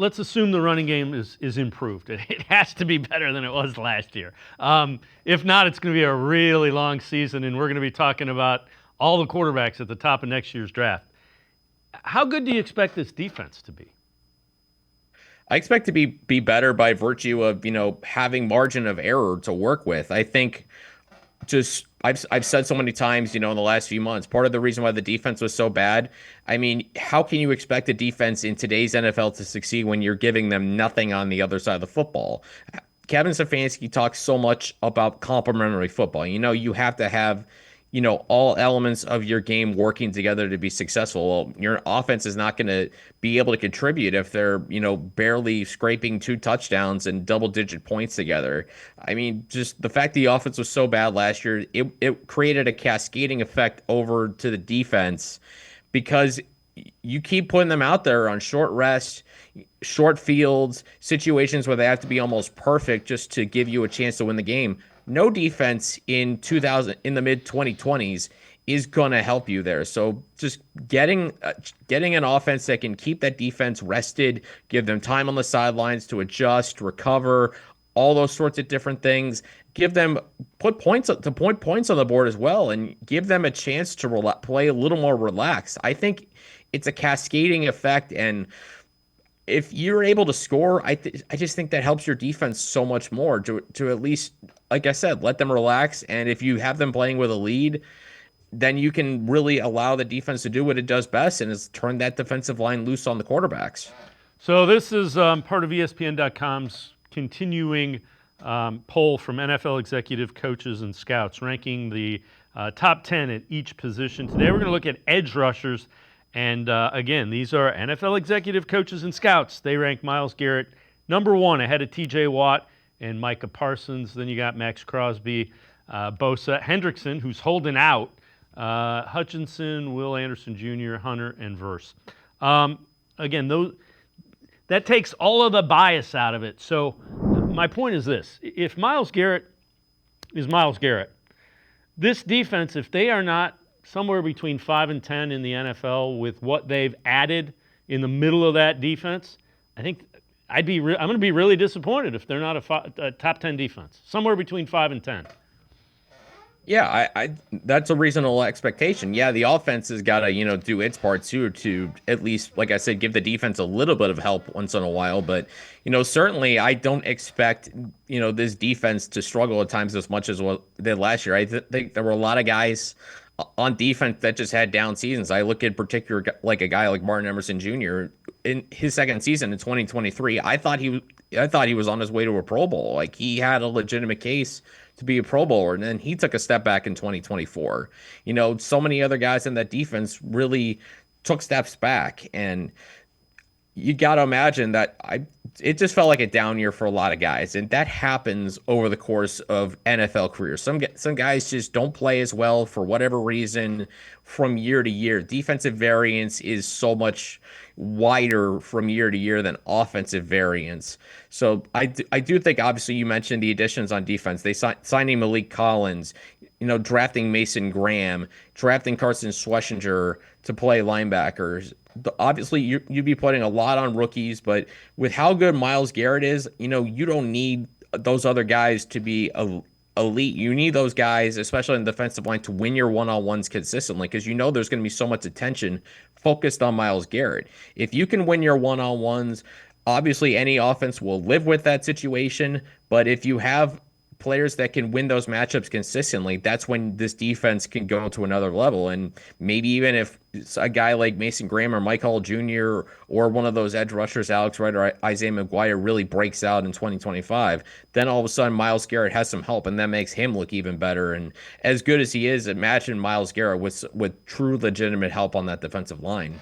let's assume the running game is improved. It has to be better than it was last year. If not, it's going to be a really long season, and we're going to be talking about all the quarterbacks at the top of next year's draft. How good do you expect this defense to be? I expect to be better by virtue of, having margin of error to work with. I think just I've said so many times, in the last few months, part of the reason why the defense was so bad. I mean, how can you expect a defense in today's NFL to succeed when you're giving them nothing on the other side of the football? Kevin Stefanski talks so much about complementary football. You have to have, all elements of your game working together to be successful. Well, your offense is not going to be able to contribute if they're, barely scraping 2 touchdowns and double-digit points together. I mean, just the fact the offense was so bad last year, it created a cascading effect over to the defense because you keep putting them out there on short rest, short fields, situations where they have to be almost perfect just to give you a chance to win the game. No defense in the mid 2020s is going to help you there. So just getting an offense that can keep that defense rested, give them time on the sidelines to adjust, recover, all those sorts of different things. Give them put points on the board as well, and give them a chance to play a little more relaxed. I think it's a cascading effect, and if you're able to score, I just think that helps your defense so much more to at least, like I said, let them relax. And if you have them playing with a lead, then you can really allow the defense to do what it does best, and is turn that defensive line loose on the quarterbacks. So this is part of ESPN.com's continuing poll from NFL executive coaches and scouts, ranking the top 10 at each position. Today we're going to look at edge rushers. And again, these are NFL executive coaches and scouts. They rank Myles Garrett number 1 ahead of T.J. Watt and Micah Parsons. Then you got Max Crosby, Bosa, Hendrickson, who's holding out, Hutchinson, Will Anderson Jr., Hunter, and Verse. Again, that takes all of the bias out of it. So my point is this. If Myles Garrett is Myles Garrett, this defense, if they are not somewhere between 5 and 10 in the NFL with what they've added in the middle of that defense, I think I'm going to be really disappointed if they're not a top 10 defense. Somewhere between 5 and 10. Yeah, I that's a reasonable expectation. Yeah, the offense has got to, do its part too to at least, like I said, give the defense a little bit of help once in a while. But, certainly I don't expect, this defense to struggle at times as much as what they did last year. Think there were a lot of guys on defense that just had down seasons. I look at particular like a guy like Martin Emerson Jr. in his second season in 2023. I thought he was on his way to a Pro Bowl. Like, he had a legitimate case to be a Pro Bowler, and then he took a step back in 2024. So many other guys in that defense really took steps back, and you got to imagine that it just felt like a down year for a lot of guys, and that happens over the course of NFL careers. Some guys just don't play as well for whatever reason from year to year. Defensive variance is so much wider from year to year than offensive variance. So I do think, obviously, you mentioned the additions on defense. They signing Malik Collins, drafting Mason Graham, drafting Carson Schlesinger to play linebackers. Obviously, you'd be putting a lot on rookies, but with how good Myles Garrett is, you don't need those other guys to be elite. You need those guys, especially in the defensive line, to win your one-on-ones consistently, because there's going to be so much attention focused on Myles Garrett. If you can win your one-on-ones, obviously any offense will live with that situation, but if you have players that can win those matchups consistently, that's when this defense can go to another level. And maybe even if a guy like Mason Graham or Mike Hall Jr. or one of those edge rushers, Alex Wright or Isaiah McGuire, really breaks out in 2025, then all of a sudden Myles Garrett has some help, and that makes him look even better. And as good as he is, imagine Myles Garrett with true legitimate help on that defensive line.